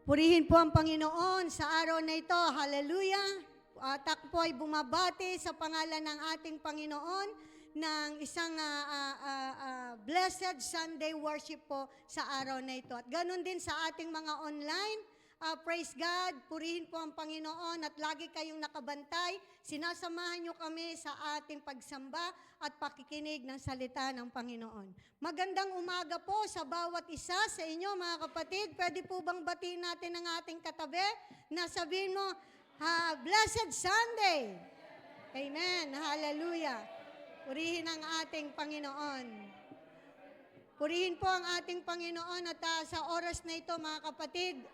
Purihin po ang Panginoon sa araw na ito. Hallelujah! At ako po ay bumabati sa pangalan ng ating Panginoon ng isang blessed Sunday worship po sa araw na ito. At ganun din sa ating mga online. Praise God, purihin po ang Panginoon at lagi kayong nakabantay. Sinasamahan nyo kami sa ating pagsamba at pakikinig ng salita ng Panginoon. Magandang umaga po sa bawat isa sa inyo mga kapatid. Pwede po bang batiin natin ang ating katabi na sabihin mo, Blessed Sunday! Amen! Hallelujah! Purihin ang ating Panginoon. Purihin po ang ating Panginoon at sa oras na ito mga kapatid,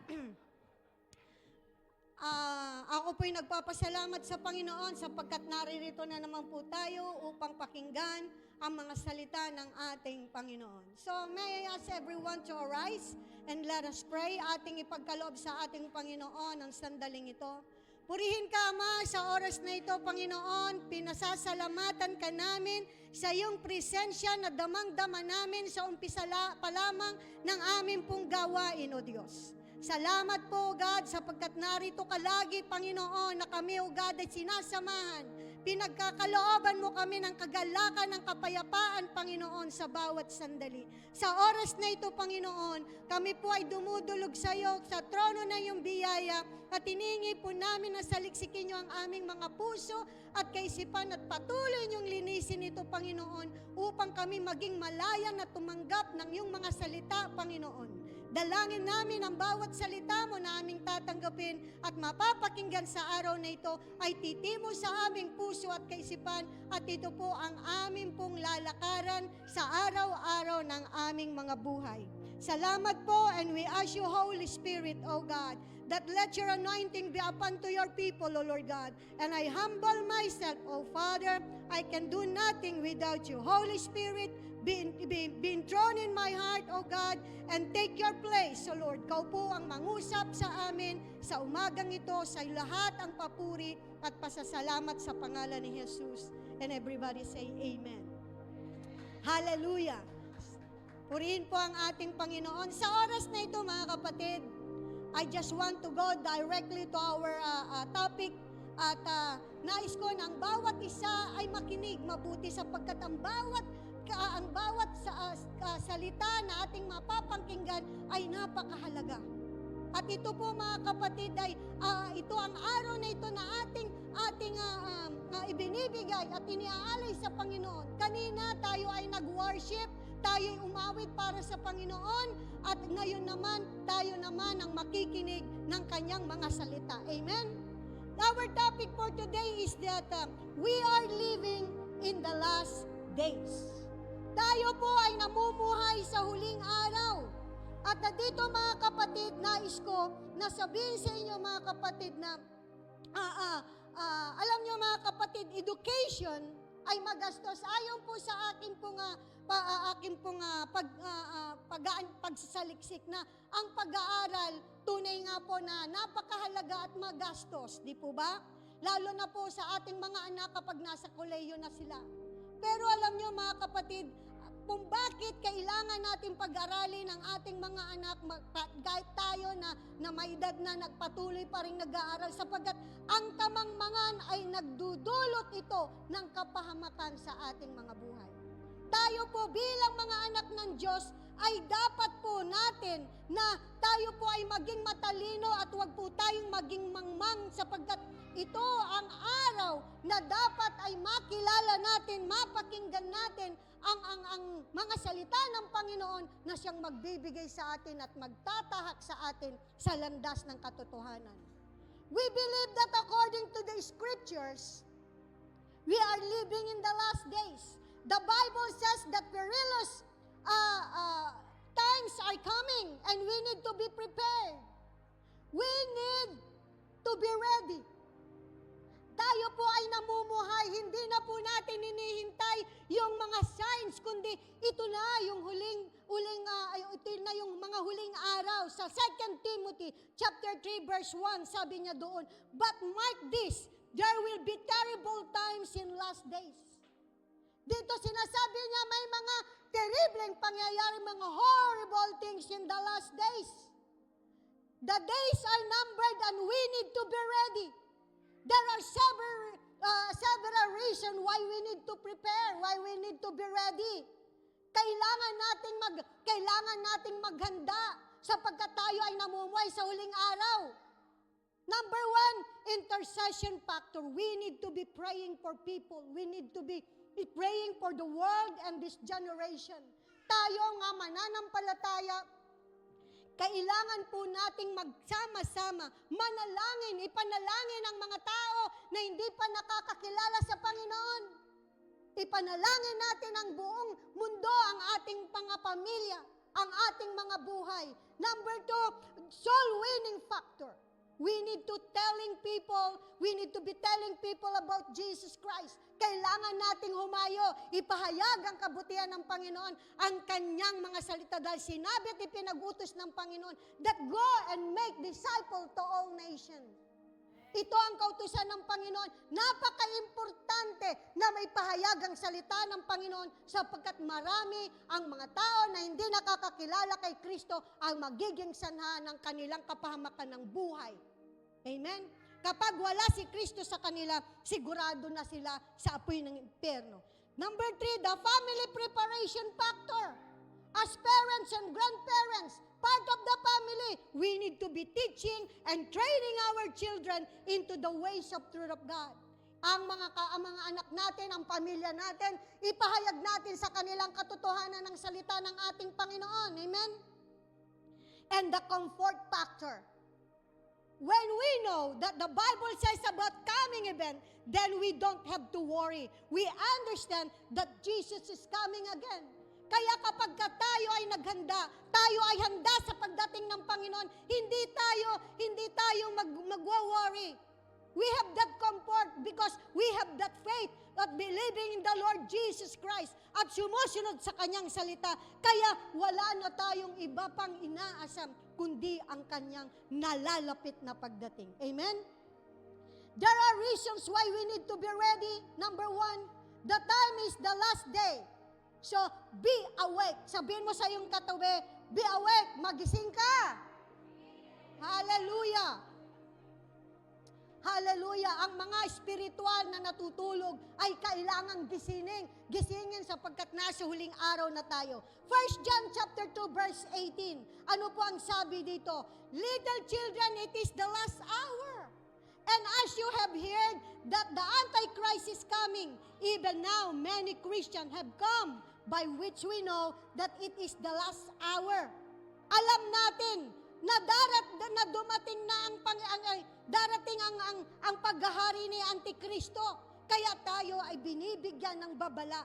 ako po'y nagpapasalamat sa Panginoon sapagkat naririto na naman po tayo upang pakinggan ang mga salita ng ating Panginoon. So may I ask everyone to arise and let us pray. Ating ipagkaloob sa ating Panginoon ang sandaling ito. Purihin ka, Ama, sa oras na ito, Panginoon. Pinasasalamatan ka namin sa iyong presensya na damang-dama namin sa umpisa pa lamang ng aming pong gawain, O Diyos. Salamat po, God, sapagkat narito ka lagi, Panginoon, na kami, O God, ay sinasamahan. Pinagkakalooban mo kami ng kagalakan, ng kapayapaan, Panginoon, sa bawat sandali. Sa oras na ito, Panginoon, kami po ay dumudulog sa iyo, sa trono na iyong biyaya, at hiningi po namin na saliksikin niyo ang aming mga puso at kaisipan at patuloy niyong linisin ito, Panginoon, upang kami maging malaya na tumanggap ng iyong mga salita, Panginoon. Dalangin namin ang bawat salita mo na aming tatanggapin at mapapakinggan sa araw na ito ay titimo sa aming puso at kaisipan at ito po ang aming pong lalakaran sa araw-araw ng aming mga buhay. Salamat po, and we ask you, Holy Spirit, O God, that let your anointing be upon to your people, O Lord God. And I humble myself, O Father, I can do nothing without you. Holy Spirit, be enthroned in my heart, O God, and take your place, O Lord. Kau po ang mangusap sa amin sa umagang ito, sa lahat ang papuri at pasasalamat sa pangalan ni Jesus. And everybody say Amen. Hallelujah. Purihin po ang ating Panginoon. Sa oras na ito, mga kapatid, I just want to go directly to our topic at nais ko na ang bawat isa ay makinig mabuti sapagkat ang bawat salita na ating mapapakinggan ay napakahalaga. At ito po mga kapatid ay ito ang araw na ito na ating ibinibigay at iniaalay sa Panginoon. Kanina tayo ay nag-worship, tayo ay umawit para sa Panginoon at ngayon naman tayo naman ang makikinig ng kanyang mga salita. Amen? Our topic for today is that we are living in the last days. Tayo po ay namumuhay sa huling araw. At dito mga kapatid, nais ko na sabihin sa inyo mga kapatid na alam nyo mga kapatid, education ay magastos. Ayon po sa akin pong pagsasaliksik na ang pag-aaral, tunay nga po na napakahalaga at magastos, di po ba? Lalo na po sa ating mga anak kapag nasa kolehiyo na sila. Pero alam nyo mga kapatid, kung bakit kailangan natin pag-aralin ang ating mga anak, kahit tayo na may edad na nagpatuloy pa rin nag-aaral, sapagkat ang kamangmangan ay nagdudulot ito ng kapahamakan sa ating mga buhay. Tayo po bilang mga anak ng Diyos ay dapat po natin na tayo po ay maging matalino at huwag po tayong maging mangmang sapagkat ito ang araw na dapat ay makilala natin, mapakinggan natin ang mga salita ng Panginoon na siyang magbibigay sa atin at magtatahak sa atin sa landas ng katotohanan. We believe that according to the scriptures, we are living in the last days. The Bible says that perilous times are coming and we need to be prepared. We need to be ready. Tayo po ay namumuhay, hindi na po natin hinihintay yung mga signs, kundi ito na yung mga huling araw. Sa 2 Timothy chapter 3 verse 1, sabi niya doon, but mark this, there will be terrible times in last days. Dito sinasabi niya may mga terribleng pangyayari, mga horrible things in the last days. The days are numbered and we need to be ready. There are several reasons why we need to prepare, why we need to be ready. Kailangan nating maghanda sapagkat tayo ay namumuhay sa huling araw. Number one, intercession factor. We need to be praying for people. We need to be praying for the world and this generation. Tayo nga mananampalataya, kailangan po nating magsama-sama, manalangin, ipanalangin ang mga tao na hindi pa nakakakilala sa Panginoon. Ipanalangin natin ang buong mundo, ang ating mga pamilya, ang ating mga buhay. Number two, soul winning factor. We need to be telling people about Jesus Christ. Kailangan nating humayo, ipahayag ang kabutihan ng Panginoon, ang kanyang mga salita dahil sinabi at ipinag-utos ng Panginoon that go and make disciple to all nations. Ito ang kautusan ng Panginoon. Napaka-importante na may pahayag ang salita ng Panginoon sapagkat marami ang mga tao na hindi nakakakilala kay Kristo ang magiging sanha ng kanilang kapahamakan ng buhay. Amen? Kapag wala si Kristo sa kanila, sigurado na sila sa apoy ng impyerno. Number 3, the family preparation factor. As parents and grandparents, part of the family, we need to be teaching and training our children into the ways of truth of God. Ang mga anak natin, ang pamilya natin, ipahayag natin sa kanilang katotohanan ng salita ng ating Panginoon. Amen? And the comfort factor. When we know that the Bible says about coming event, then we don't have to worry. We understand that Jesus is coming again. Kaya kapag tayo ay naghanda, tayo ay handa sa pagdating ng Panginoon, hindi tayo magwo-worry. We have that comfort because we have that faith at believing in the Lord Jesus Christ at sumusunod sa kanyang salita. Kaya wala na tayong iba pang inaasam kundi ang kanyang nalalapit na pagdating. Amen? There are reasons why we need to be ready. Number 1, the time is the last day. So, be awake. Sabihin mo sa iyong katabi, be awake, magising ka. Hallelujah. Hallelujah. Ang mga espiritual na natutulog ay kailangang gisingin sapagkat nasa huling araw na tayo. 1 John chapter 2 verse 18. Ano po ang sabi dito? Little children, it is the last hour. And as you have heard that the Antichrist is coming, even now many Christians have come, by which we know that it is the last hour. Alam natin na dumating na darating ang paghahari ni Antikristo. Kaya tayo ay binibigyan ng babala.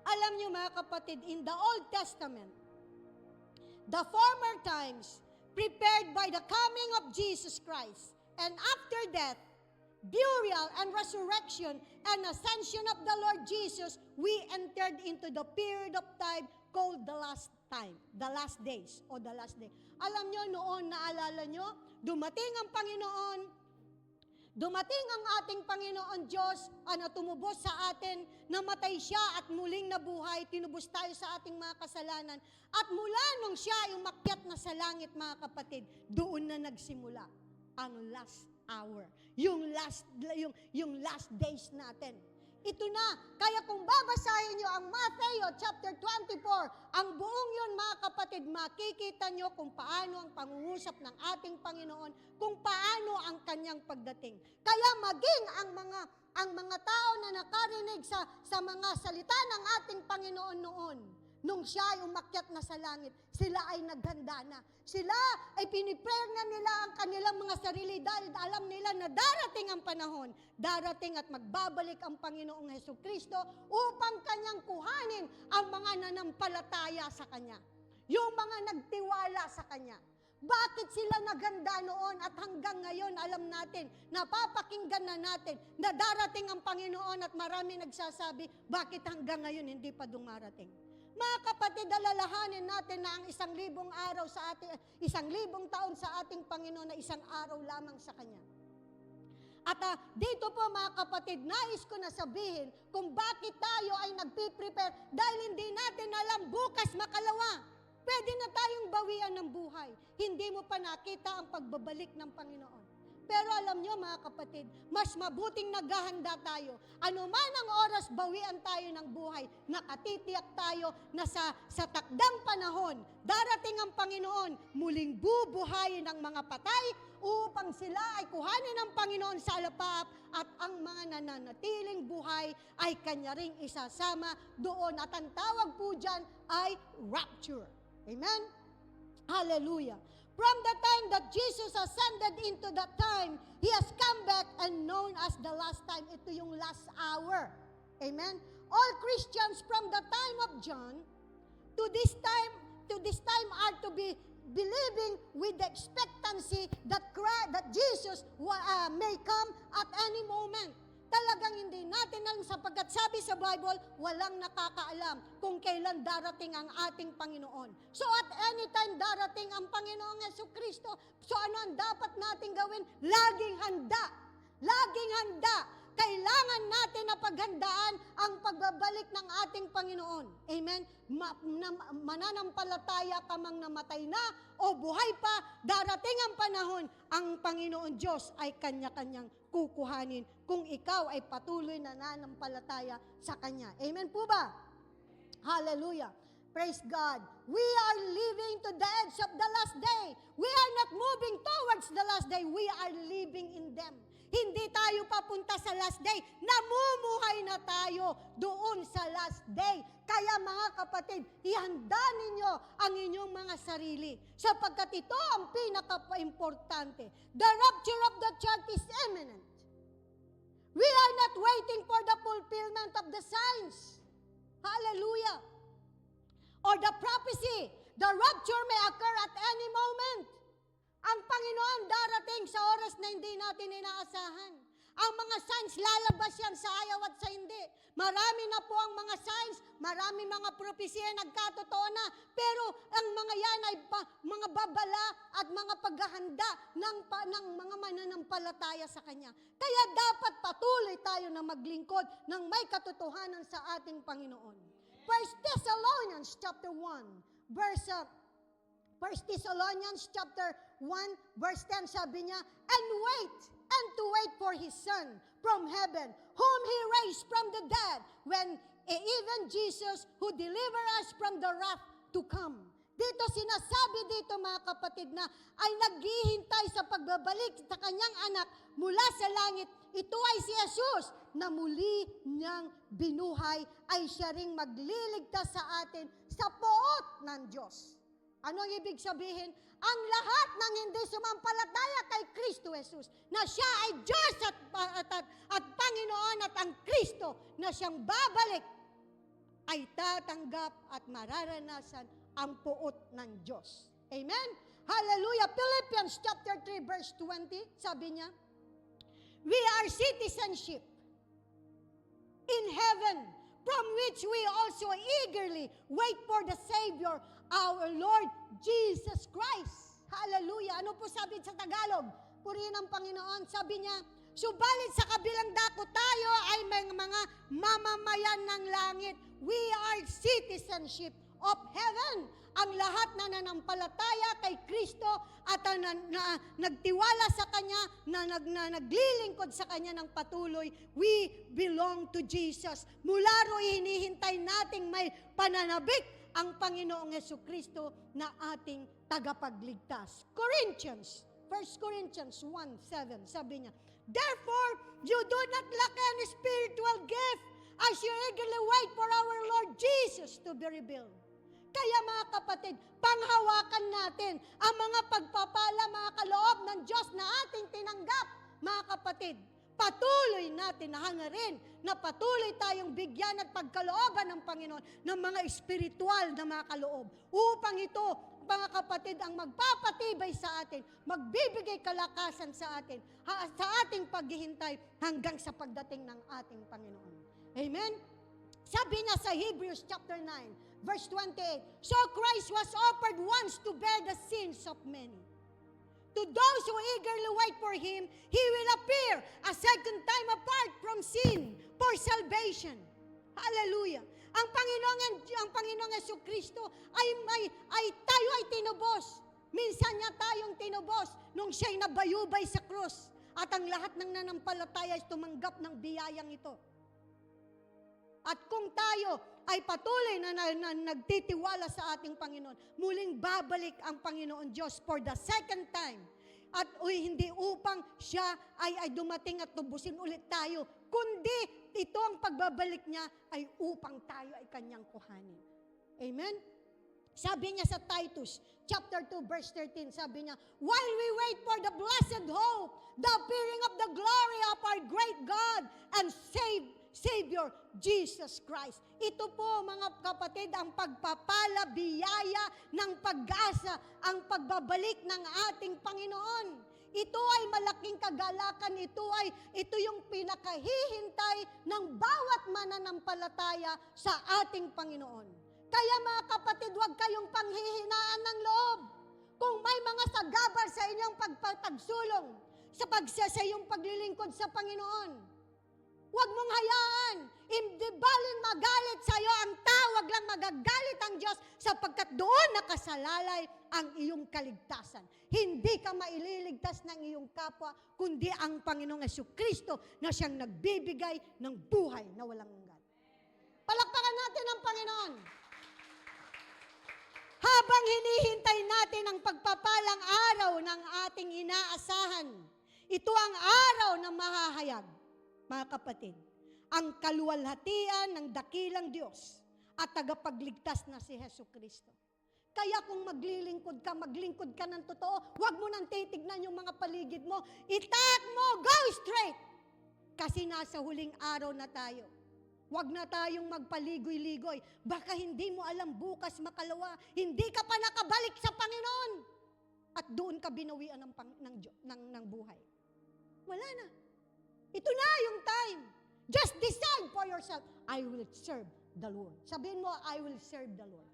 Alam niyo mga kapatid, in the Old Testament, the former times prepared by the coming of Jesus Christ, and after death, burial and resurrection and ascension of the Lord Jesus, we entered into the period of time called the last time, the last days, o the last day. Alam nyo, noon, naalala nyo, dumating ang Panginoon, dumating ang ating Panginoon Diyos, na tumubos sa atin, namatay siya at muling nabuhay, tinubos tayo sa ating mga kasalanan. At mula nung siya ay umakyat na sa langit, mga kapatid, doon na nagsimula ang last hour. Yung last days natin. Ito na. Kaya kung babasahin nyo ang Matthew chapter 24, ang buong yun mga kapatid, makikita nyo kung paano ang pangungusap ng ating Panginoon, kung paano ang kanyang pagdating. Kaya maging ang mga tao na nakarinig sa mga salita ng ating Panginoon noon, nung siya ay umakyat na sa langit, sila ay naghanda na. Sila ay piniprayer na nila ang kanilang mga sarili dahil alam nila na darating ang panahon, darating at magbabalik ang Panginoong Hesukristo upang kanyang kuhanin ang mga nanampalataya sa Kanya. Yung mga nagtiwala sa Kanya. Bakit sila naghanda noon at hanggang ngayon alam natin, napapakinggan na natin na darating ang Panginoon at marami nagsasabi, bakit hanggang ngayon hindi pa dumarating? Mga kapatid, alalahanin natin na ang 1,000 araw sa ating, 1,000 taon sa ating Panginoon na isang araw lamang sa Kanya. At dito po mga kapatid, nais ko na sabihin kung bakit tayo ay nagpiprepare dahil hindi natin alam bukas makalawa. Pwede na tayong bawian ng buhay, hindi mo pa nakita ang pagbabalik ng Panginoon. Pero alam nyo mga kapatid, mas mabuting naghahanda tayo. Ano man ang oras, bawian tayo ng buhay. Nakatitiyak tayo na sa takdang panahon, darating ang Panginoon, muling bubuhayin ang mga patay upang sila ay kuhanin ng Panginoon sa alapaap at ang mga nananatiling buhay ay kanya ring isasama doon. At ang tawag po dyan ay rapture. Amen? Hallelujah. From the time that Jesus ascended into that time, He has come back and known as the last time. Ito yung last hour. Amen? All Christians from the time of John to this time are to be believing with the expectancy that Jesus may come at any moment. Talagang hindi natin alam sapagkat sabi sa Bible, walang nakakaalam kung kailan darating ang ating Panginoon. So at any time darating ang Panginoong Jesucristo, so ano ang dapat natin gawin? Laging handa. Laging handa. Kailangan natin na paghandaan ang pagbabalik ng ating Panginoon. Amen? Mananampalataya ka mang namatay na o buhay pa, darating ang panahon, ang Panginoon Diyos ay kanya-kanyang kukuhanin kung ikaw ay patuloy na nananampalataya sa Kanya. Amen po ba? Hallelujah. Praise God. We are living to the edge of the last day. We are not moving towards the last day. We are living in them. Hindi tayo papunta sa last day. Namumuhay na tayo doon sa last day. Kaya mga kapatid, ihanda ninyo ang inyong mga sarili. Sapagkat ito ang pinaka-importante. The rapture of the church is imminent. We are not waiting for the fulfillment of the signs. Hallelujah. Or the prophecy. The rapture may occur at any moment. Ang Panginoon darating sa oras na hindi natin inaasahan. Ang mga signs, lalabas yan sa ayaw at sa hindi. Marami na po ang mga signs, marami mga propesya nagkatotoo na, pero ang mga yan ay mga babala at mga paghahanda ng mga mananampalataya sa Kanya. Kaya dapat patuloy tayo na maglingkod ng may katotohanan sa ating Panginoon. 1 Thessalonians chapter 1, verse 1 Thessalonians chapter 1, verse 10, sabi niya, and to wait for His Son from heaven, whom He raised from the dead, when even Jesus, who deliver us from the wrath to come. Dito sinasabi dito mga kapatid na ay naghihintay sa pagbabalik sa Kanyang anak mula sa langit. Ito ay si Jesus na muli niyang binuhay, ay siya ring magliligtas sa atin sa poot ng Diyos. Ano ang ibig sabihin? Ang lahat ng hindi sumampalataya kay Kristo Jesus, na siya ay Diyos at Panginoon at ang Kristo na siyang babalik, ay tatanggap at mararanasan ang puot ng Diyos. Amen? Hallelujah! Philippians chapter 3 verse 20, sabi niya, we are citizenship in heaven, from which we also eagerly wait for the Savior, our Lord Jesus Christ. Hallelujah! Ano po sabi sa Tagalog? Purihin ang Panginoon. Sabi niya, subalit sa kabilang dako tayo ay may mga mamamayan ng langit. We are citizenship of heaven. Ang lahat na nanampalataya kay Kristo at nagtiwala sa Kanya, na naglilingkod sa Kanya ng patuloy, we belong to Jesus. Mula ro'y hinihintay nating may pananabik ang Panginoong Jesucristo na ating tagapagligtas. 1 Corinthians 1:7, sabi niya, therefore, you do not lack any spiritual gift as you eagerly wait for our Lord Jesus to be revealed. Kaya mga kapatid, panghawakan natin ang mga pagpapala, mga kaloob ng Diyos na ating tinanggap, mga kapatid. Patuloy natin na hangarin na patuloy tayong bigyan at pagkalooban ng Panginoon ng mga espiritual na mga kaloob. Upang ito, mga kapatid, ang magpapatibay sa atin, magbibigay kalakasan sa atin, sa ating paghihintay hanggang sa pagdating ng ating Panginoon. Amen? Sabi niya sa Hebrews chapter 9, verse 28, so Christ was offered once to bear the sins of many. To those who eagerly wait for Him, He will appear a second time apart from sin for salvation. Hallelujah. Ang Panginoong Jesucristo ay tayo ay tinubos. Minsan niya tayong tinubos nung siya'y nabayubay sa krus. At ang lahat ng nanampalataya ay tumanggap ng biyayang ito. At kung tayo ay patuloy na nagtitiwala sa ating Panginoon, muling babalik ang Panginoon Diyos for the second time. At hindi upang siya ay dumating at tubusin ulit tayo, kundi ito ang pagbabalik niya ay upang tayo ay kanyang kuhanin. Amen? Sabi niya sa Titus, chapter 2, verse 13, sabi niya, while we wait for the blessed hope, the appearing of the glory of our great God and Savior, Jesus Christ. Ito po, mga kapatid, ang pagpapala, biyaya ng pag-asa, ang pagbabalik ng ating Panginoon. Ito ay malaking kagalakan, ito yung pinakahihintay ng bawat mananampalataya sa ating Panginoon. Kaya mga kapatid, huwag kayong panghihinaan ng loob. Kung may mga sagabal sa inyong pagsulong, sa iyong paglilingkod sa Panginoon, huwag mong hayaan. Hindi baling magalit sa iyo ang tao, huwag lang magagalit ang Diyos sapagkat doon nakasalalay ang iyong kaligtasan. Hindi ka maililigtas ng iyong kapwa, kundi ang Panginoong Jesucristo na siyang nagbibigay ng buhay na walang hanggan. Palakpakan natin ang Panginoon. Habang hinihintay natin ang pagpapalang araw ng ating inaasahan, ito ang araw na mahahayag, mga kapatid, ang kaluwalhatian ng dakilang Diyos at tagapagligtas na si Jesucristo. Kaya kung maglingkod ka ng totoo, huwag mo nang titignan yung mga paligid mo, itaak mo, go straight! Kasi nasa huling araw na tayo. Huwag na tayong magpaligoy-ligoy. Baka hindi mo alam bukas makalawa. Hindi ka pa nakabalik sa Panginoon. At doon ka binawian ng buhay. Wala na. Ito na yung time. Just decide for yourself, I will serve the Lord. Sabihin mo, I will serve the Lord.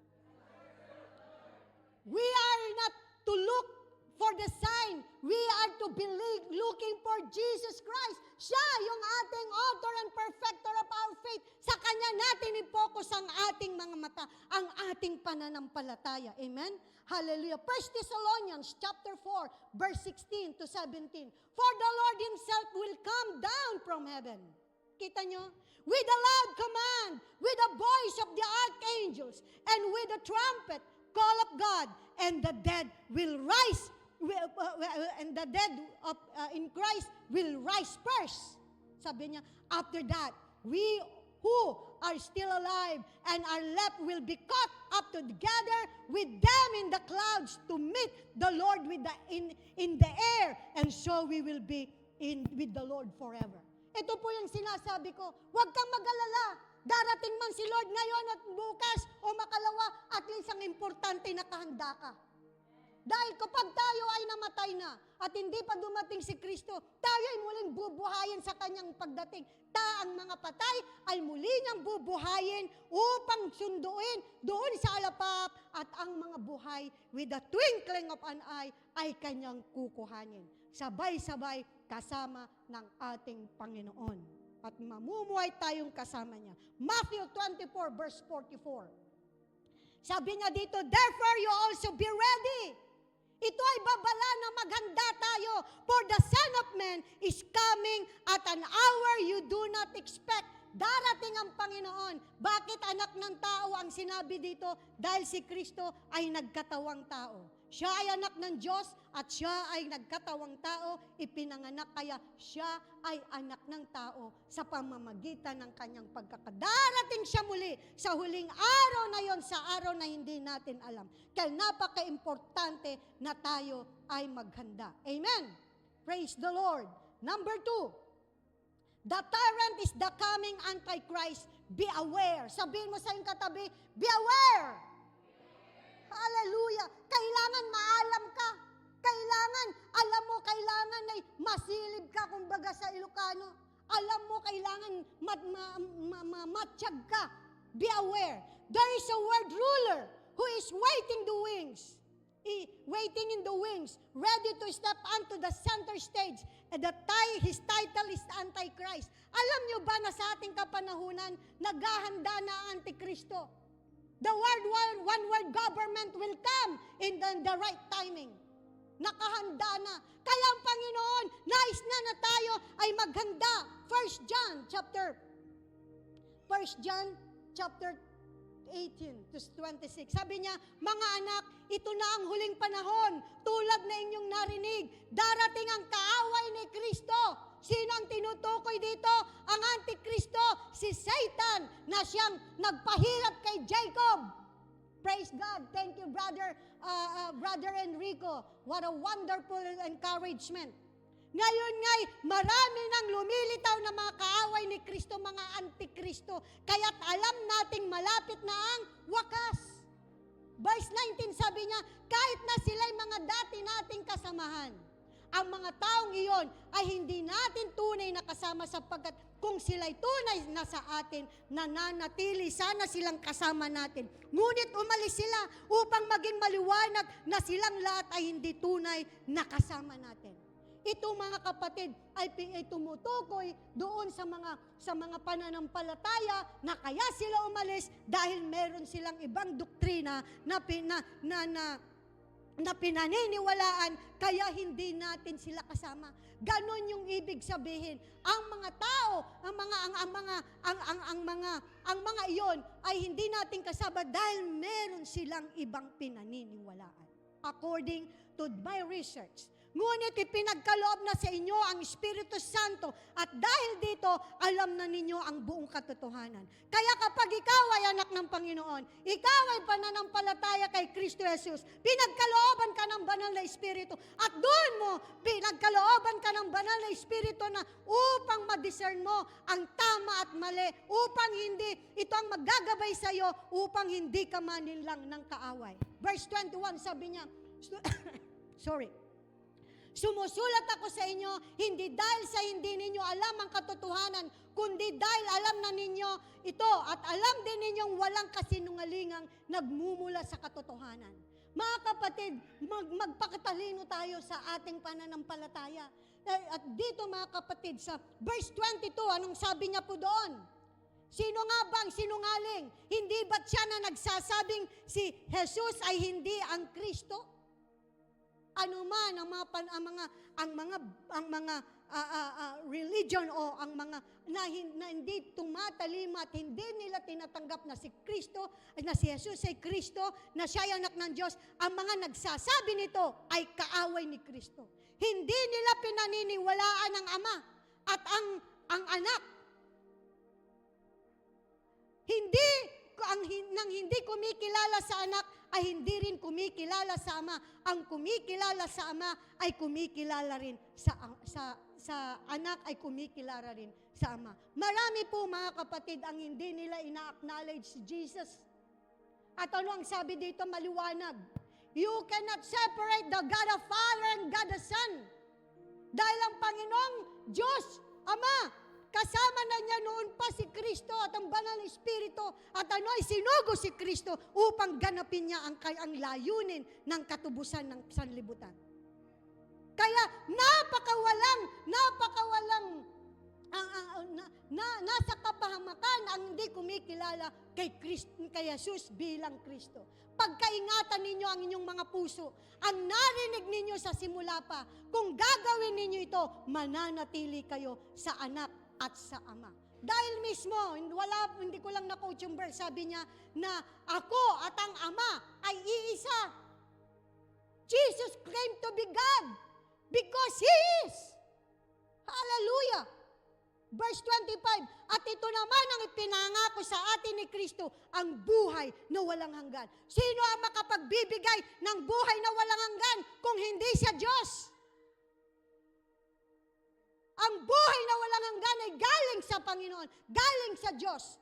We are not to look for the sign. We are to be looking for Jesus Christ. Siya yung ating author and perfecter of our faith. Sa Kanya natin i-focus ang ating mga mata, ang ating pananampalataya. Amen? Hallelujah. 1 Thessalonians chapter 4, verse 16 to 17. For the Lord Himself will come down from heaven. Kita nyo? With a loud command, with the voice of the archangels, and with a trumpet, call of God, and the dead will rise, and the dead in Christ will rise first. Sabi niya, after that, we who are still alive and are left will be caught up together with them in the clouds to meet the Lord in the air, and so we will be with the Lord forever. Ito po yung sinasabi ko, huwag kang mag-alala. Darating man si Lord ngayon at bukas o makalawa, at least ang importante nakahanda ka. Dahil kapag tayo ay namatay na at hindi pa dumating si Kristo, tayo ay muling bubuhayin sa Kanyang pagdating. Ang mga patay ay muli niyang bubuhayin upang sunduin doon sa alapap, at ang mga buhay with the twinkling of an eye ay Kanyang kukuhanin. Sabay-sabay kasama ng ating Panginoon. At mamumuhay tayong kasama niya. Matthew 24 verse 44. Sabi niya dito, therefore you also be ready. Ito ay babala na maghanda tayo, for the Son of Man is coming at an hour you do not expect. Darating ang Panginoon. Bakit anak ng tao ang sinabi dito? Dahil si Kristo ay nagkatawang tao. Siya ay anak ng Diyos at siya ay nagkatawang tao, ipinanganak, kaya siya ay anak ng tao sa pamamagitan ng kanyang pagkakadarating siya muli sa huling araw na yon, sa araw na hindi natin alam. Kaya napaka-importante na tayo ay maghanda. Amen? Praise the Lord. Number 2, the tyrant is the coming Antichrist. Be aware. Sabihin mo sa iyong katabi, be aware. Hallelujah. Kailangan maalam ka. Kailangan, alam mo, kailangan ay masilib ka, kumbaga sa Ilocano. Alam mo, kailangan matsyag ka. Be aware. There is a world ruler who is waiting in the wings, ready to step onto the center stage. And his title is Antichrist. Alam nyo ba na sa ating kapanahunan, naghahanda na ang Antikristo? The one-world government will come in the right timing. Nakahanda na. Kaya ang Panginoon, nais na tayo ay maghanda. 1 John chapter 18 to 26. Sabi niya, mga anak, ito na ang huling panahon. Tulad na inyong narinig, darating ang kaaway ni Kristo. Sino ang tinutukoy dito? Ang Antikristo, si Satan, na siyang nagpahirap kay Jacob. Praise God. Thank you, Brother Enrico. What a wonderful encouragement. Ngayon nga'y marami nang lumilitaw na mga kaaway ni Kristo, mga Antikristo. Kaya't alam nating malapit na ang wakas. Verse 19 sabi niya, kahit na sila'y mga dati nating kasamahan, ang mga taong iyon ay hindi natin tunay na kasama sapagkat kung sila'y tunay na sa atin, nananatili sana silang kasama natin. Ngunit umalis sila upang maging maliwanag na silang lahat ay hindi tunay na kasama natin. Ito mga kapatid ay tumutukoy doon sa mga pananampalataya na kaya sila umalis dahil meron silang ibang doktrina na pinaniniwalaan kaya hindi natin sila kasama. Ganon yung ibig sabihin. Ang mga tao, ang mga iyon ay hindi natin kasama dahil meron silang ibang pinaniniwalaan. According to my research. Ngunit ipinagkaloob na sa inyo ang Espiritu Santo at dahil dito, alam na ninyo ang buong katotohanan. Kaya kapag ikaw ay anak ng Panginoon, ikaw ay pananampalataya kay Kristo Jesus, pinagkalooban ka ng banal na Espiritu at doon mo, pinagkalooban ka ng banal na Espiritu na upang ma-discern mo ang tama at mali, upang hindi, ito ang maggagabay sa iyo, upang hindi ka maninlang ng kaaway. Verse 21, sabi niya, sumusulat ako sa inyo, hindi dahil sa hindi ninyo alam ang katotohanan, kundi dahil alam na ninyo ito at alam din ninyong walang kasinungalingang nagmumula sa katotohanan. Mga kapatid, magpakatalino tayo sa ating pananampalataya. At dito mga kapatid, sa verse 22, anong sabi niya po doon? Sino nga ba ang sinungaling? Hindi ba't siya na nagsasabing si Jesus ay hindi ang Kristo? Ano man ang mga religion o ang mga na hindi tumatalima at hindi nila tinatanggap na si Kristo, na si Jesus ay Kristo, na siya ay anak ng Diyos, ang mga nagsasabi nito ay kaaway ni Kristo. Hindi nila pinaniniwalaan ang Ama at ang anak. Nang hindi kumikilala sa anak, ay hindi rin kumikilala sa Ama. Ang kumikilala sa Ama ay kumikilala rin sa anak, ay kumikilala rin sa Ama. Marami po mga kapatid ang hindi nila ina-acknowledge si Jesus. At ano ang sabi dito maliwanag? You cannot separate the God the Father and God the Son. Dahil ang Panginoong Diyos, Ama, kasama na niya noon pa si Kristo at ang banal na Espiritu at ano ay sinugo si Kristo upang ganapin niya ang layunin ng katubusan ng sanlibutan. Kaya nasa kapahamakan ang hindi kumikilala kay Jesus bilang Kristo. Pagkaingatan ninyo ang inyong mga puso, ang narinig ninyo sa simula pa, kung gagawin ninyo ito, mananatili kayo sa anak at sa Ama. Dahil mismo, hindi ko lang na-quote yung verse, sabi niya na ako at ang Ama ay iisa. Jesus claimed to be God because He is. Hallelujah! Verse 25, at ito naman ang ipinangako sa atin ni Kristo, ang buhay na walang hanggan. Sino ang makapagbibigay ng buhay na walang hanggan kung hindi siya Diyos? Ang buhay na walang hanggan ay galing sa Panginoon, galing sa Diyos.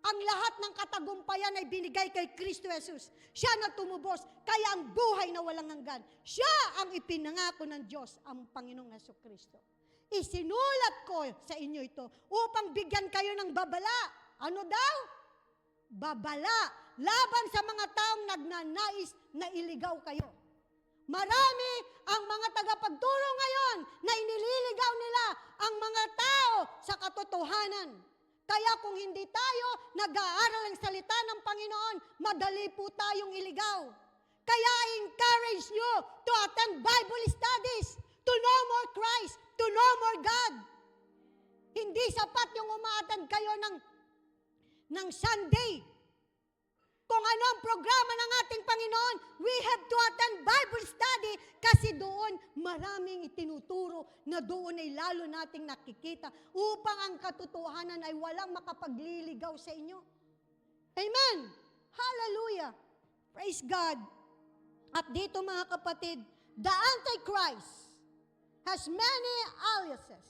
Ang lahat ng katagumpayan ay binigay kay Kristo Jesus. Siya na tumubos, kaya ang buhay na walang hanggan, siya ang ipinangako ng Diyos, ang Panginoong Jesucristo. Isinulat ko sa inyo ito upang bigyan kayo ng babala. Ano daw? Babala. Laban sa mga taong nagnanais na iligaw kayo. Marami ang mga tagapagturo ngayon na inililigaw nila ang mga tao sa katotohanan. Kaya kung hindi tayo nag-aaral ng salita ng Panginoon, madali po tayong iligaw. Kaya I encourage you to attend Bible studies, to know more Christ, to know more God. Hindi sapat yung umaattend kayo ng Sunday. Kung ano ang programa ng ating Panginoon, we have to attend Bible study kasi doon maraming itinuturo na doon ay lalo nating nakikita upang ang katotohanan ay walang makapagliligaw sa inyo. Amen! Hallelujah! Praise God! At dito mga kapatid, the Antichrist has many aliases.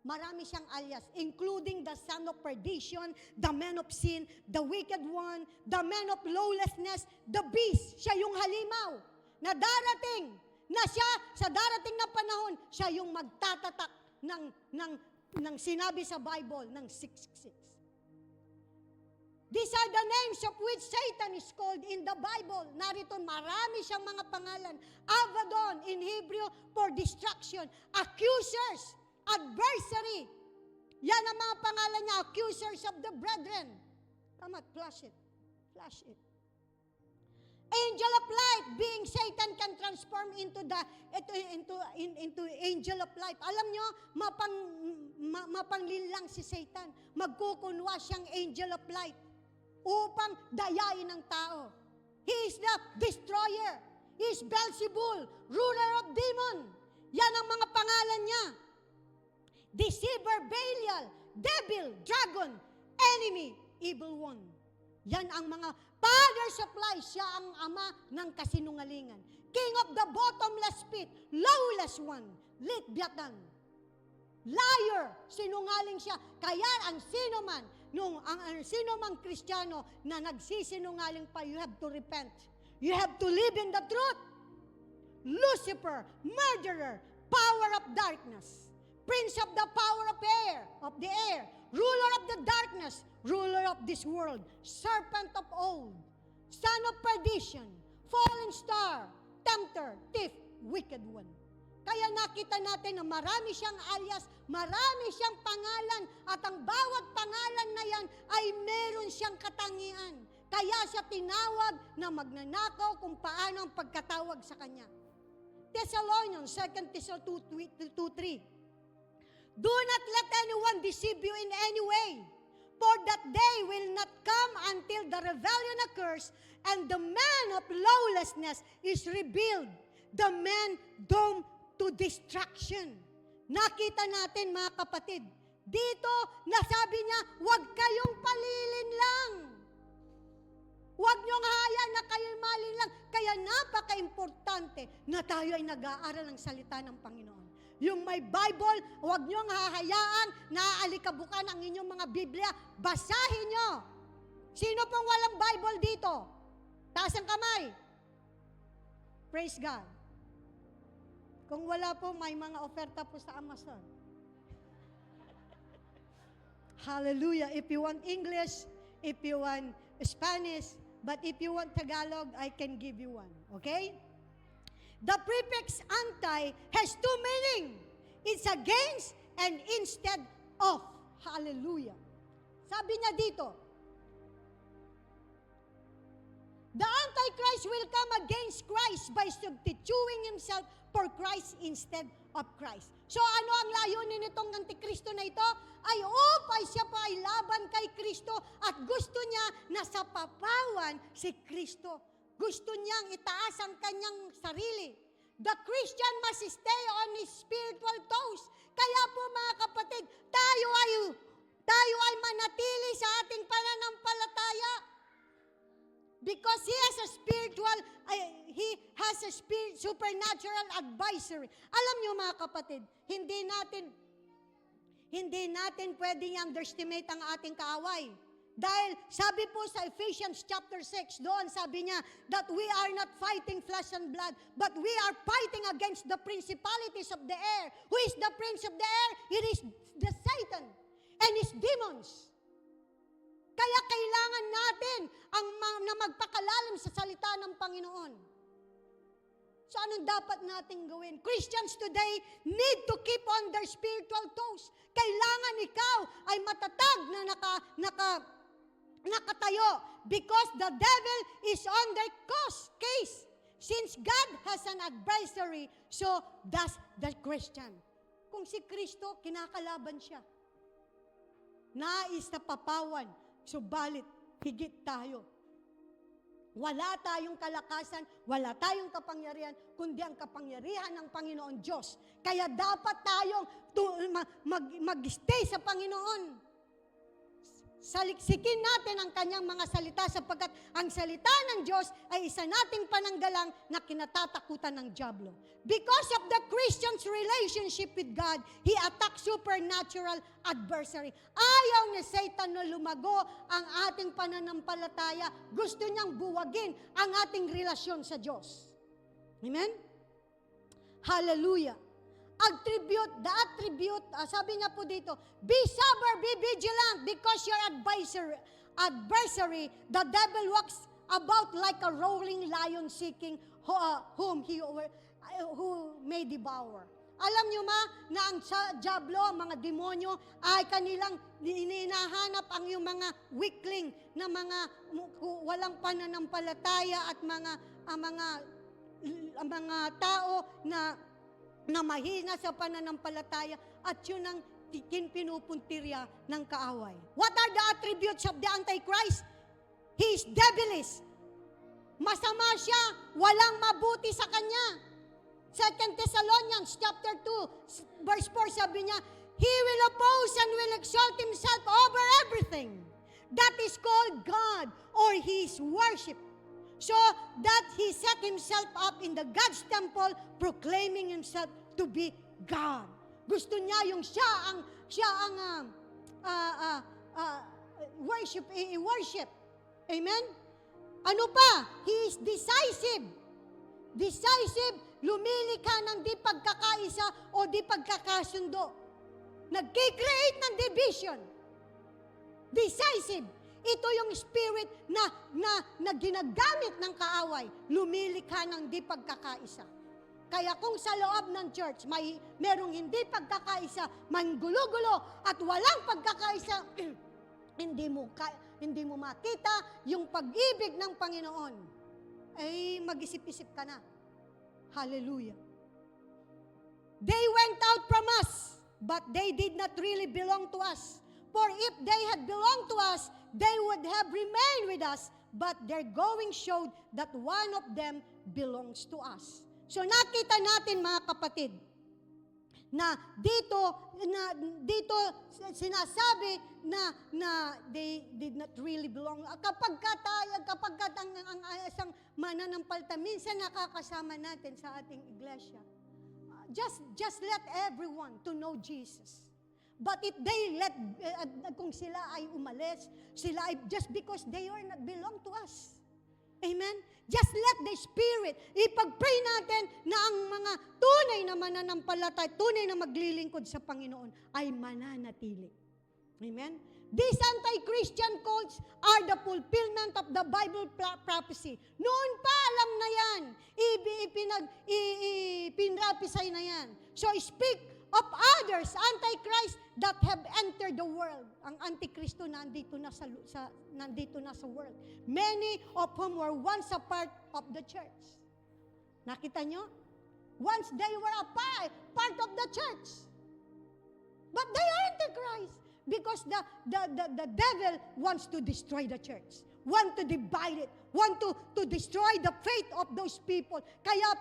Marami siyang alias, including the son of perdition, the man of sin, the wicked one, the man of lawlessness, the beast. Siya yung halimaw na darating, na siya sa darating na panahon, siya yung magtatatak ng sinabi sa Bible, ng 666. These are the names of which Satan is called in the Bible. Narito marami siyang mga pangalan. Abaddon in Hebrew for destruction, accusers, adversary. Yan ang mga pangalan niya, accusers of the brethren. Come on, flash it. Flash it. Angel of light, being Satan can transform into angel of light. Alam nyo, mapanglinlang si Satan. Magkukunwa siyang angel of light upang dayain ng tao. He is the destroyer. He is Beelzebul, ruler of demon. Yan ang mga pangalan niya. Deceiver, Belial, devil, dragon, enemy, evil one. Yan ang mga father's of lies. Siya ang ama ng kasinungalingan. King of the bottomless pit, lawless one, Leviathan. Liar, sinungaling siya. Kaya ang sino man, ang sino mang Kristiyano na nagsisinungaling pa, you have to repent. You have to live in the truth. Lucifer, murderer, power of darkness. Prince of the power of the air, ruler of the darkness, ruler of this world, serpent of old, son of perdition, fallen star, tempter, thief, wicked one. Kaya nakita natin na marami siyang alias, marami siyang pangalan, at ang bawat pangalan na yan ay meron siyang katangian. Kaya siya tinawag na magnanakaw kung paano ang pagkatawag sa kanya. Thessalonians, 2 Thessalonians 2:3. Do not let anyone deceive you in any way, for that day will not come until the rebellion occurs and the man of lawlessness is revealed, the man doomed to destruction. Nakita natin mga kapatid, dito nasabi niya, huwag kayong palilin lang. Huwag niyong hayaan na kayo'y malin lang. Kaya napaka-importante na tayo ay nag-aaral ng salita ng Panginoon. Yung may Bible, huwag niyong hahayaan na aalikabukan ang inyong mga Biblia. Basahin niyo. Sino pong walang Bible dito? Taas ang kamay. Praise God. Kung wala po, may mga oferta po sa Amazon. Hallelujah. If you want English, if you want Spanish, but if you want Tagalog, I can give you one. Okay? The prefix anti has two meanings. It's against and instead of. Hallelujah. Sabi niya dito, the Antichrist will come against Christ by substituting himself for Christ instead of Christ. So ano ang layunin nitong Antikristo na ito? Ay upay siya pa ay laban kay Kristo at gusto niya na sa papawan si Kristo. Gusto niyang itaas ang kanyang sarili. The Christian must stay on his spiritual toes. Kaya po mga kapatid, tayo ay manatili sa ating pananampalataya. Because he has a supernatural advisory. Alam niyo mga kapatid, hindi natin pwedeng underestimate ang ating kaaway. Dahil sabi po sa Ephesians chapter 6, doon sabi niya that we are not fighting flesh and blood, but we are fighting against the principalities of the air. Who is the prince of the air? It is the Satan and his demons. Kaya kailangan natin na magpakalalim sa salita ng Panginoon. So anong dapat nating gawin? Christians today need to keep on their spiritual toes. Kailangan ikaw ay matatag na nakatayo because the devil is on their case. Since God has an adversary, so does the Christian. Kung si Kristo, kinakalaban siya. Nais na papawan, subalit higit tayo. Wala tayong kalakasan, wala tayong kapangyarihan, kundi ang kapangyarihan ng Panginoon Diyos. Kaya dapat tayong mag-stay sa Panginoon. Saliksikin natin ang kanyang mga salita sapagkat ang salita ng Diyos ay isa nating pananggalang na kinatatakutan ng dyablo. Because of the Christian's relationship with God, he attacks supernatural adversary. Ayaw ni Satan na lumago ang ating pananampalataya. Gusto niyang buwagin ang ating relasyon sa Diyos. Amen? Hallelujah. The attribute, sabi nga po dito, be sober, be vigilant, because your adversary, the devil walks about like a roaring lion seeking who may devour. Alam nyo ma, na ang dyablo, ang mga demonyo, ay kanilang hinahanap ang yung mga weakling, na mga walang pananampalataya at mga tao na mahina sa pananampalataya at yun ang pinupuntirya ng kaaway. What are the attributes of the Antichrist? He is devilish. Masama siya, walang mabuti sa kanya. 2 Thessalonians chapter 2, verse 4, sabi niya, he will oppose and will exalt himself over everything that is called God or his worship, so that he set himself up in the God's temple, proclaiming himself to be God. Gusto niya yung siya ang worship. Amen? Ano pa? He is decisive. Decisive, lumilika ng di pagkakaisa o di pagkakasundo. Nagkikreate ng division. Decisive. Ito yung spirit na ginagamit ng kaaway. Lumilikha ng di pagkakaisa. Kaya kung sa loob ng church merong hindi pagkakaisa, manggulo-gulo at walang pagkakaisa, hindi mo makita yung pag-ibig ng Panginoon. Ay mag-isip-isip ka na. Hallelujah. They went out from us, but they did not really belong to us. For if they had belonged to us, they would have remained with us, but their going showed that one of them belongs to us. So nakita natin mga kapatid, na dito sinasabi na they did not really belong. Kapag ang isang mananampalataya, minsan nakakasama natin sa ating iglesia. Just let everyone to know Jesus. But if they kung sila ay umalis, just because they are not belong to us. Amen? Just let the Spirit, ipag-pray natin na ang mga tunay na mananampalataya, tunay na maglilingkod sa Panginoon ay mananatili. Amen? These anti-Christian cults are the fulfillment of the Bible prophecy. Noon pa alam na yan. Pinrapisay na yan. So speak of others, Antichrist, that have entered the world. Ang Antikristo nandito na sa world. Many of whom were once a part of the church. Nakita nyo? Once they were a part of the church. But they are Antichrist. Because the devil wants to destroy the church. Want to divide it. Want to destroy the faith of those people. Kaya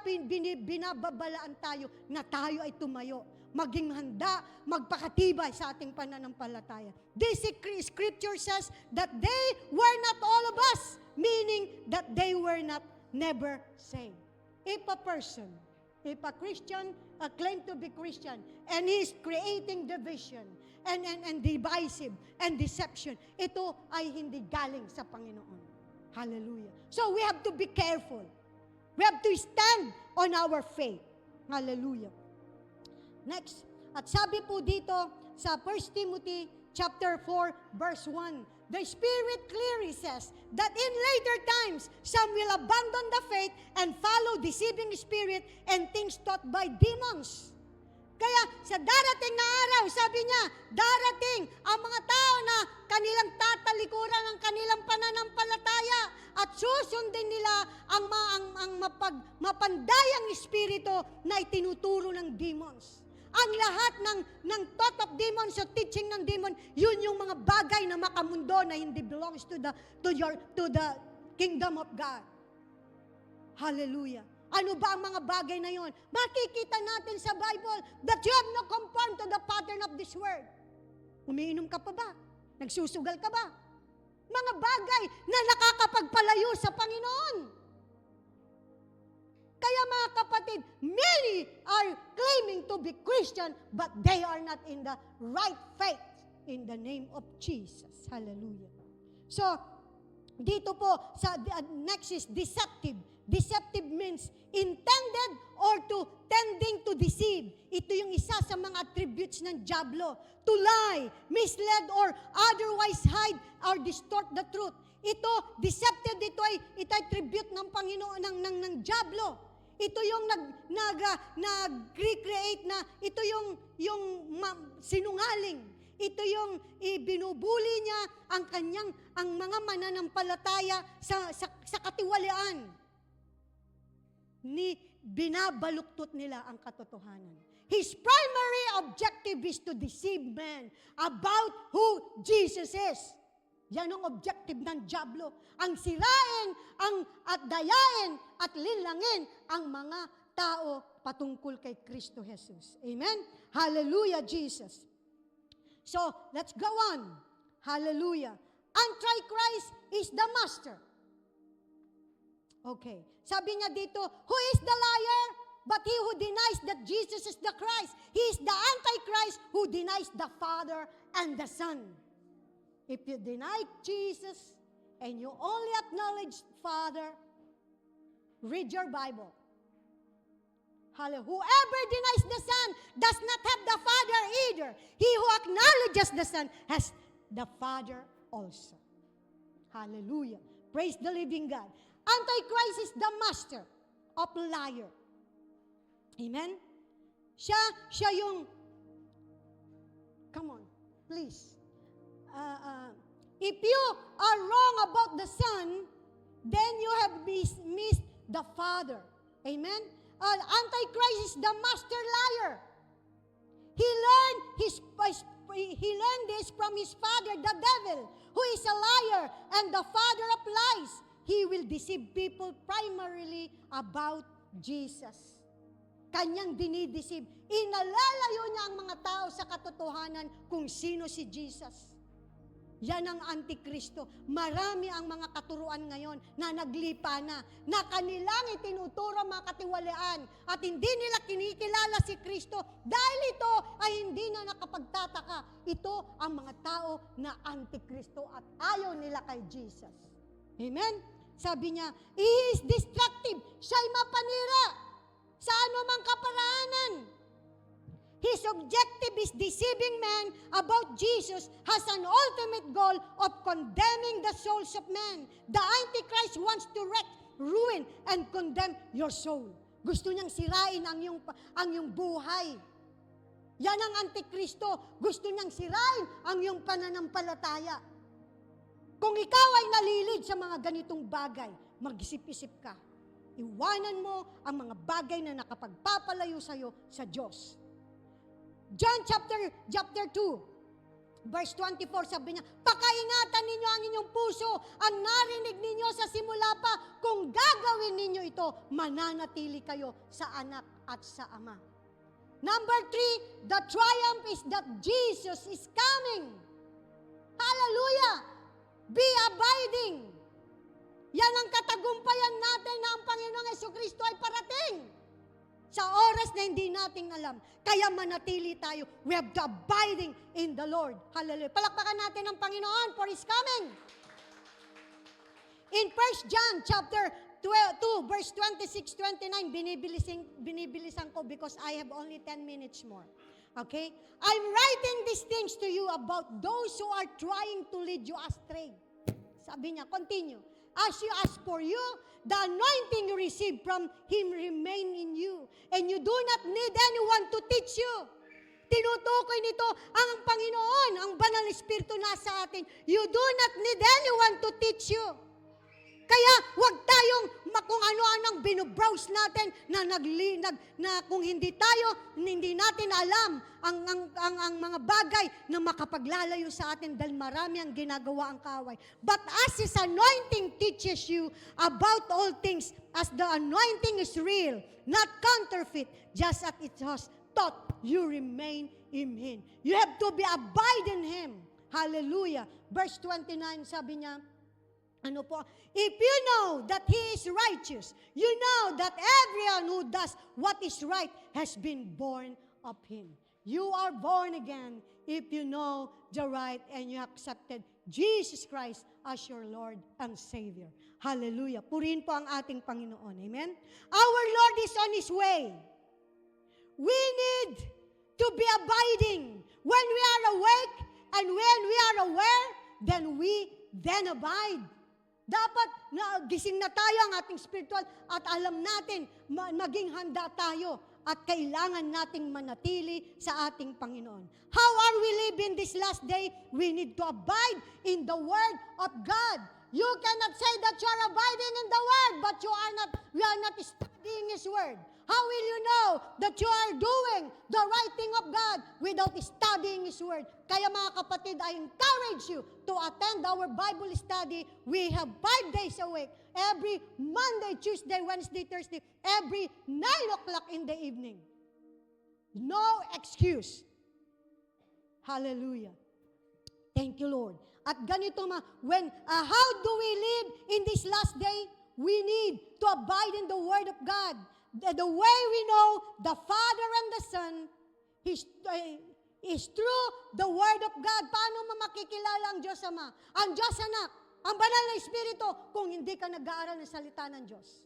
binababalaan tayo na tayo ay tumayo. Maging handa, magpakatibay sa ating pananampalataya. This scripture says that they were not all of us, meaning that they were never saved. If a Christian claim to be Christian, and he is creating division, and divisive, and deception, ito ay hindi galing sa Panginoon. Hallelujah. So we have to be careful. We have to stand on our faith. Hallelujah. Next, at sabi po dito sa 1 Timothy chapter 4, verse 1, the Spirit clearly says that in later times, some will abandon the faith and follow deceiving spirit and things taught by demons. Kaya sa darating na araw, sabi niya, darating ang mga tao na kanilang tatalikuran ang kanilang pananampalataya at susundin nila ang mapandayang espiritu na itinuturo ng demons. Ang lahat ng thought of demons o teaching ng demon, yun yung mga bagay na makamundo na hindi belongs to the kingdom of God. Hallelujah. Ano ba ang mga bagay na yun? Makikita natin sa Bible that you have not conformed to the pattern of this world. Umiinom ka pa ba? Nagsusugal ka ba? Mga bagay na nakakapagpalayo sa Panginoon. Kaya mga kapatid, many are claiming to be Christian, but they are not in the right faith in the name of Jesus. Hallelujah. So, dito po, next is deceptive. Deceptive means intended or tending to deceive. Ito yung isa sa mga attributes ng diablo. To lie, mislead, or otherwise hide or distort the truth. Ito, deceptive, ito ay attribute ng Panginoon, ng diablo. Ito yung nag-recreate na, ito yung sinungaling. Ito yung binubuli niya ang mga mananampalataya sa katiwalian. Binabaluktot nila ang katotohanan. His primary objective is to deceive men about who Jesus is. Yan ang objective ng diablo. Ang sirain, at dayain, at linlangin ang mga tao patungkol kay Kristo Jesus. Amen? Hallelujah, Jesus. So, let's go on. Hallelujah. Antichrist is the master. Okay. Sabi niya dito, who is the liar? But he who denies that Jesus is the Christ. He is the Antichrist who denies the Father and the Son. If you deny Jesus and you only acknowledge Father, read your Bible. Hallelujah. Whoever denies the Son does not have the Father either. He who acknowledges the Son has the Father also. Hallelujah. Praise the living God. Antichrist is the master of liar. Amen? Siya yung, come on, please. If you are wrong about the Son, then you have missed the Father. Amen? Antichrist is the master liar. He learned this from his father, the devil, who is a liar and the father of lies. He will deceive people primarily about Jesus. Kanyang dinideceive. Inalalayo niya ang mga tao sa katotohanan kung sino si Jesus. Yan ang Antikristo. Marami ang mga katuruan ngayon na naglipa na kanilang itinuturo mga katiwalian at hindi nila kinikilala si Kristo dahil ito ay hindi na nakapagtataka. Ito ang mga tao na Antikristo at ayaw nila kay Jesus. Amen? Sabi niya, he is destructive. Siya'y mapanira sa anumang kaparaanan. His objective is deceiving men about Jesus has an ultimate goal of condemning the souls of men. The Antichrist wants to wreck, ruin, and condemn your soul. Gusto niyang sirain ang iyong buhay. Yan ang Antikristo. Gusto niyang sirain ang iyong pananampalataya. Kung ikaw ay nalilid sa mga ganitong bagay, mag-isip-isip ka. Iwanan mo ang mga bagay na nakapagpapalayo sa iyo sa Diyos. John chapter 2, verse 24, sabi niya, pakaingatan ninyo ang inyong puso, ang narinig ninyo sa simula pa, kung gagawin ninyo ito, mananatili kayo sa anak at sa ama. Number 3, the triumph is that Jesus is coming. Hallelujah! Be abiding. Yan ang katagumpayan natin na ang Panginoong Jesucristo ay parating. Sa oras na hindi natin alam. Kaya manatili tayo. We have to abiding in the Lord. Hallelujah. Palakpakan natin ang Panginoon for His coming. In 1 John chapter 2, verse 26-29, binibilisan ko because I have only 10 minutes more. Okay? I'm writing these things to you about those who are trying to lead you astray. Sabi niya, continue. As you ask for you, the anointing you receive from Him remain in you. And you do not need anyone to teach you. Tinutukoy nito ang Panginoon, ang Banal na Espiritu nasa atin. You do not need anyone to teach you. Kaya wag tayong kung ano-anong binobrowse natin na kung hindi natin alam ang mga bagay na makapaglalayo sa atin dahil marami ang ginagawa ang kaaway. But as His anointing teaches you about all things, as the anointing is real, not counterfeit, just as it was taught, you remain in Him. You have to be abide in Him. Hallelujah. Verse 29, sabi niya, if you know that He is righteous, you know that everyone who does what is right has been born of Him. You are born again if you know the right and you accepted Jesus Christ as your Lord and Savior. Hallelujah. Purihin po ang ating Panginoon. Amen? Our Lord is on His way. We need to be abiding. When we are awake and when we are aware, then abide. Dapat gising na tayo ang ating spiritual at alam natin, maging handa tayo at kailangan nating manatili sa ating Panginoon. How are we living this last day? We need to abide in the Word of God. You cannot say that you are abiding in the Word, but you are not studying His Word. How will you know that you are doing the right thing of God without studying His Word? Kaya mga kapatid, I encourage you to attend our Bible study. We have 5 days a week. Every Monday, Tuesday, Wednesday, Thursday, every 9 o'clock in the evening. No excuse. Hallelujah. Thank you, Lord. At ganito how do we live in this last day? We need to abide in the Word of God. The way we know the Father and the Son is through the Word of God. Paano makikilala ang Diyos Ama? Ang Diyos Anak, ang Banal na Espiritu, kung hindi ka nag-aaral ng salita ng Diyos.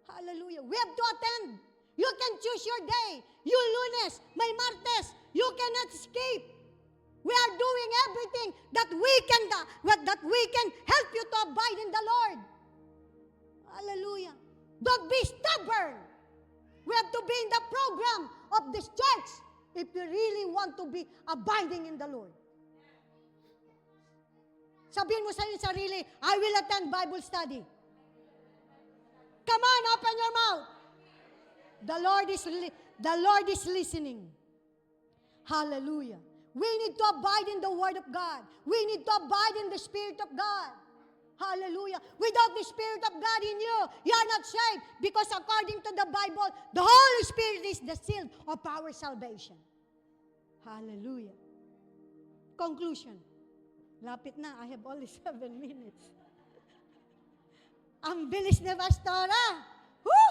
Hallelujah. We have to attend. You can choose your day. Yung Lunes, may Martes, you cannot escape. We are doing everything that we can help you to abide in the Lord. Hallelujah. Don't be stubborn. We have to be in the program of this church if you really want to be abiding in the Lord. Sabihin mo sa iyong sarili, I will attend Bible study. Come on, open your mouth. The Lord is listening. Hallelujah. We need to abide in the Word of God. We need to abide in the Spirit of God. Hallelujah. Without the Spirit of God in you, you are not saved. Because according to the Bible, the Holy Spirit is the seal of our salvation. Hallelujah. Conclusion. Lapit na. I have only 7 minutes. Ang bilis na pastora. Woo!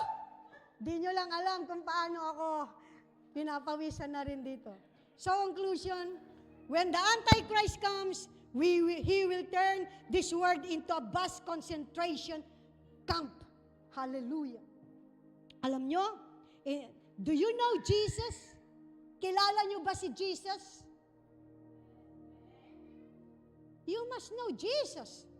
Di nyo lang alam kung paano ako pinapawisan na rin dito. So, conclusion, when the Antichrist comes, He will turn this world into a mass concentration camp. Hallelujah. Alam nyo, do you know Jesus? Kilala nyo ba si Jesus? You must know Jesus.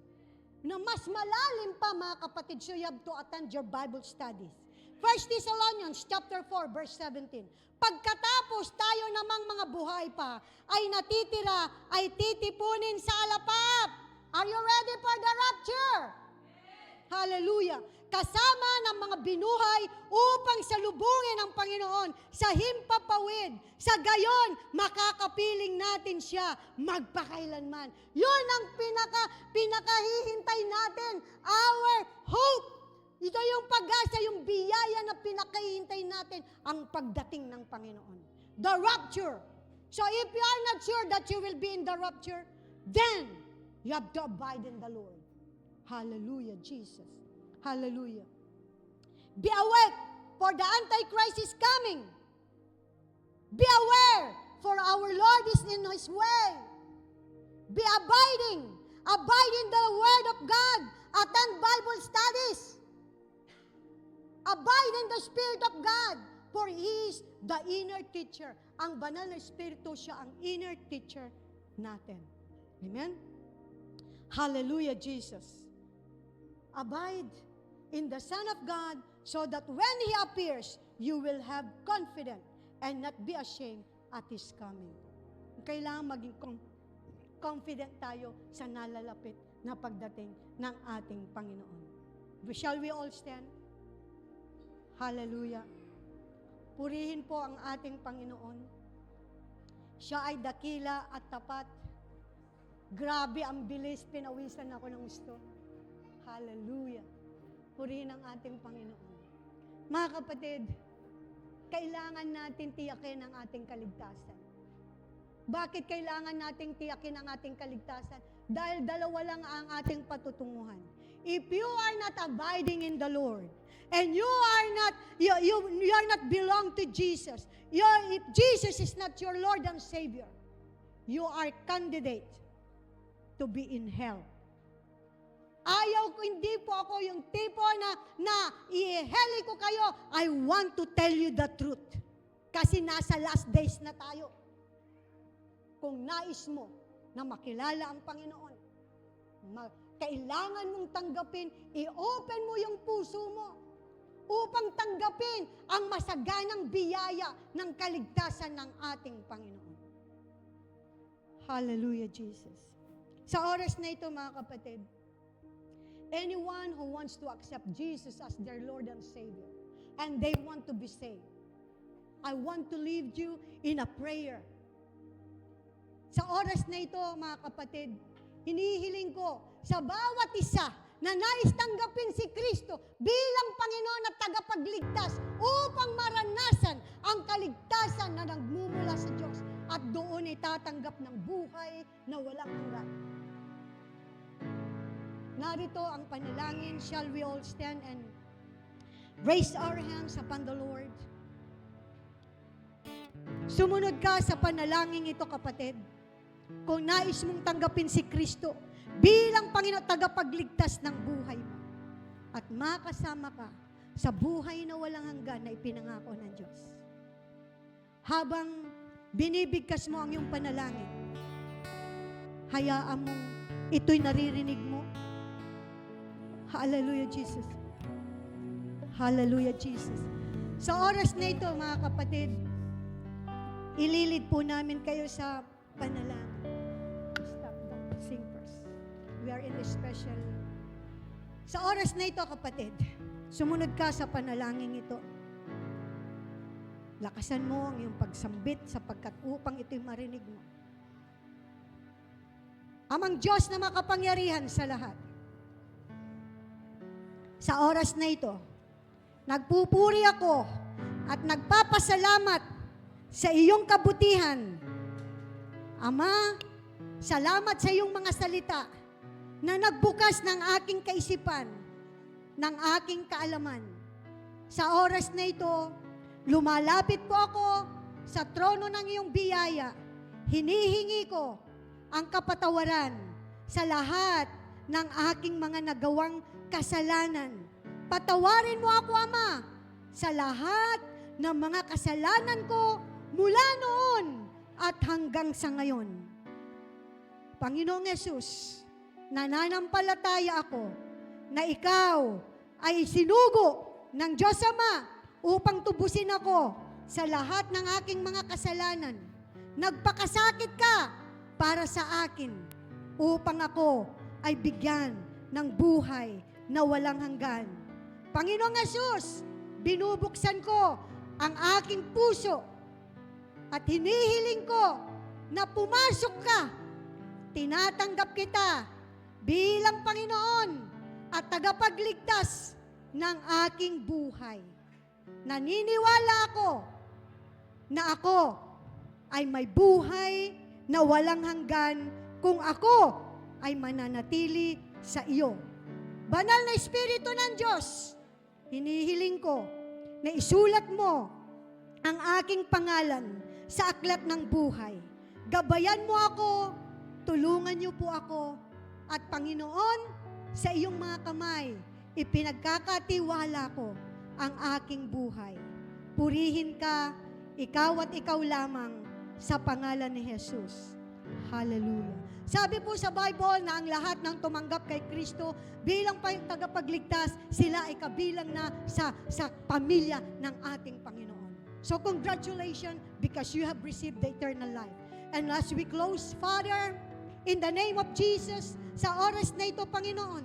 Na mas malalim pa, mga kapatid, so you have to attend your Bible studies. 1 Thessalonians chapter 4, verse 17. Pagkatapos tayo namang mga buhay pa, ay natitira, ay titipunin sa alapap. Are you ready for the rapture? Hallelujah. Kasama ng mga binuhay upang salubungin ang Panginoon sa himpapawid. Sa gayon, makakapiling natin siya magpakailanman. Yun ang pinakahihintay natin, our hope. Ito yung pag-asa, yung biyaya na pinakahihintay natin, ang pagdating ng Panginoon. The rapture. So if you are not sure that you will be in the rapture, then you have to abide in the Lord. Hallelujah, Jesus. Hallelujah. Be awake, for the Antichrist is coming. Be aware, for our Lord is in His way. Be abiding. Abide in the Word of God. Attend Bible studies. Abide in the Spirit of God. for He is the inner teacher. Ang banal na Espiritu, siya ang inner teacher natin. Amen? Hallelujah, Jesus. Abide in the Son of God so that when He appears, you will have confidence and not be ashamed at His coming. Kailangan maging confident tayo sa nalalapit na pagdating ng ating Panginoon. Shall we all stand? Hallelujah. Purihin po ang ating Panginoon. Siya ay dakila at tapat. Grabe ang bilis, pinawisan ako ng gusto. Hallelujah. Purihin ang ating Panginoon. Mga kapatid, kailangan natin tiyakin ang ating kaligtasan. Bakit kailangan nating tiyakin ang ating kaligtasan? Dahil dalawa lang ang ating patutunguhan. If you are not abiding in the Lord, and you are not belong to Jesus, if Jesus is not your Lord and Savior, you are candidate to be in hell. Hindi po ako yung tipo na i-heli ko kayo. I want to tell you the truth. Kasi nasa last days na tayo. Kung nais mo na makilala ang Panginoon, kailangan mong tanggapin, i-open mo yung puso mo upang tanggapin ang masaganang biyaya ng kaligtasan ng ating Panginoon. Hallelujah, Jesus. Sa oras na ito, mga kapatid, anyone who wants to accept Jesus as their Lord and Savior, and they want to be saved, I want to lead you in a prayer. Sa oras na ito, mga kapatid, hinihiling ko sa bawat isa na nais tanggapin si Kristo bilang Panginoon at tagapagligtas upang maranasan ang kaligtasan na nagmumula sa Diyos at doon ay tatanggap ng buhay na walang hanggan. Narito ang panalangin. Shall we all stand and raise our hands upon the Lord? Sumunod ka sa panalangin ito, kapatid. Kung nais mong tanggapin si Kristo bilang Panginoon tagapagligtas ng buhay mo at makasama ka sa buhay na walang hanggan na ipinangako ng Diyos. Habang binibigkas mo ang iyong panalangin, hayaan mong ito'y naririnig mo. Hallelujah, Jesus. Hallelujah, Jesus. Sa oras na ito, mga kapatid, ililid po namin kayo sa panalangin. Stop, don't sing first. We are in a special. Sa oras na ito, kapatid, sumunod ka sa panalangin ito. Lakasan mo ang iyong pagsambit sapagkat upang ito'y marinig mo. Amang Diyos na makapangyarihan sa lahat, sa oras na ito, nagpupuri ako at nagpapasalamat sa iyong kabutihan. Ama, salamat sa iyong mga salita na nagbukas ng aking kaisipan, ng aking kaalaman. Sa oras na ito, lumalapit po ako sa trono ng iyong biyaya. Hinihingi ko ang kapatawaran sa lahat ng aking mga nagawang kasalanan. Patawarin mo ako, Ama, sa lahat ng mga kasalanan ko mula noon at hanggang sa ngayon. Panginoong Yesus, nananampalataya ako na ikaw ay sinugo ng Diyos Ama upang tubusin ako sa lahat ng aking mga kasalanan. Nagpakasakit ka para sa akin upang ako ay bigyan ng buhay na walang hanggan. Panginoong Yesus, binubuksan ko ang aking puso at hinihiling ko na pumasok ka. Tinatanggap kita bilang Panginoon at tagapagligtas ng aking buhay. Naniniwala ako na ako ay may buhay na walang hanggan kung ako ay mananatili sa iyo. Banal na Espiritu ng Diyos, hinihiling ko na isulat mo ang aking pangalan sa aklat ng buhay. Gabayan mo ako, tulungan niyo po ako, at Panginoon, sa iyong mga kamay, ipinagkakatiwala ko ang aking buhay. purihin ka, ikaw at ikaw lamang sa pangalan ni Jesus. Hallelujah. Sabi po sa Bible na ang lahat ng tumanggap kay Kristo bilang tagapagligtas, sila ay kabilang na sa pamilya ng ating Panginoon. So congratulations because you have received the eternal life. And as we close, Father, in the name of Jesus, sa oras na ito, Panginoon,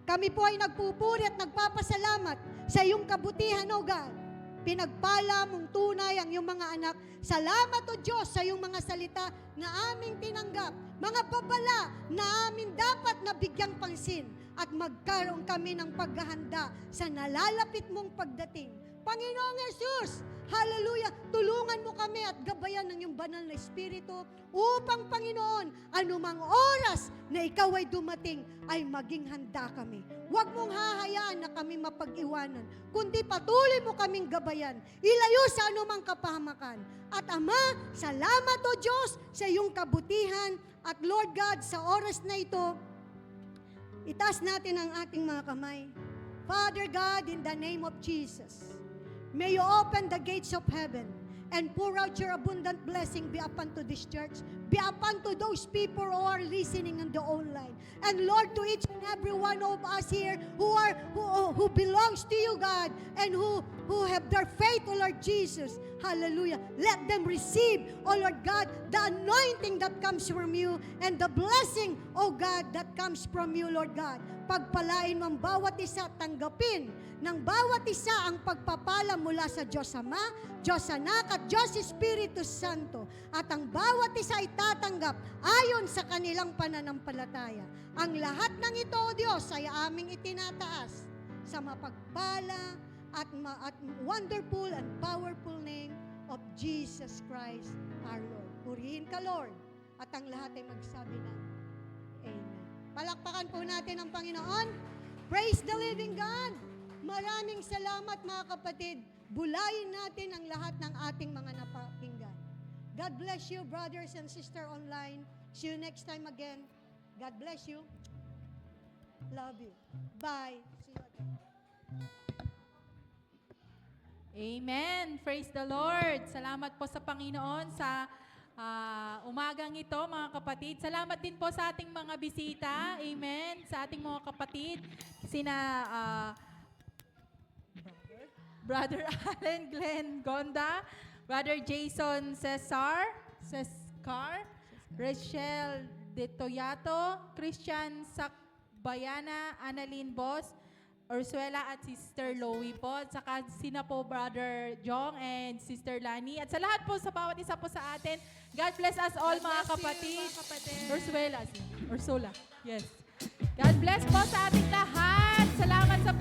kami po ay nagpupuri at nagpapasalamat sa iyong kabutihan, O God. Pinagpala mong tunay ang iyong mga anak. Salamat, O Diyos, sa iyong mga salita na aming tinanggap. Mga babala na amin dapat na bigyang pansin at magkaroon kami ng paghahanda sa nalalapit mong pagdating. Panginoong Yesus, hallelujah, tulungan mo kami at gabayan ng iyong banal na Espiritu upang, Panginoon, anumang oras na ikaw ay dumating, ay maging handa kami. Huwag mong hahayaan na kami mapag-iwanan, kundi patuloy mo kaming gabayan, ilayo sa anumang kapahamakan. At Ama, salamat, O Diyos, sa iyong kabutihan. At Lord God, sa oras na ito, itaas natin ang ating mga kamay. Father God, in the name of Jesus, may you open the gates of heaven and pour out your abundant blessing be upon to this church, be upon to those people who are listening on the online. And Lord, to each and every one of us here who belongs to you, God, and who have their faith, O Lord Jesus, hallelujah. Let them receive, O Lord God, the anointing that comes from you and the blessing, O God, that comes from you, Lord God. Pagpalain mo ang bawat isa, tanggapin ng bawat isa ang pagpapala mula sa Diyos Ama, Diyos Anak at Diyos Espiritu Santo. At ang bawat isa ay tatanggap ayon sa kanilang pananampalataya. Ang lahat ng ito, O Diyos, ay aming itinataas sa mapagpala at wonderful and powerful name of Jesus Christ our Lord. Purihin ka, Lord. At ang lahat ay magsabi na, Amen. Palakpakan po natin ang Panginoon. Praise the living God. Maraming salamat, mga kapatid. Bulayin natin ang lahat ng ating mga napakinggan. God bless you, brothers and sisters online. See you next time again. God bless you. Love you. Bye. See you again. Amen. Praise the Lord. Salamat po sa Panginoon sa umagang ito, mga kapatid. Salamat din po sa ating mga bisita. Amen. Sa ating mga kapatid. Sina Brother Allen Glenn Gonda, Brother Jason Cesar, Rachel De Toyato, Christian Sakbayana, Annalyn Boss, Ursuela at Sister Loie po, at saka sina po Brother Jong and Sister Lani. At sa lahat po, sa bawat isa po sa atin, God bless us all, mga kapatid. Ursula, yes. God bless po sa ating lahat. Salamat sa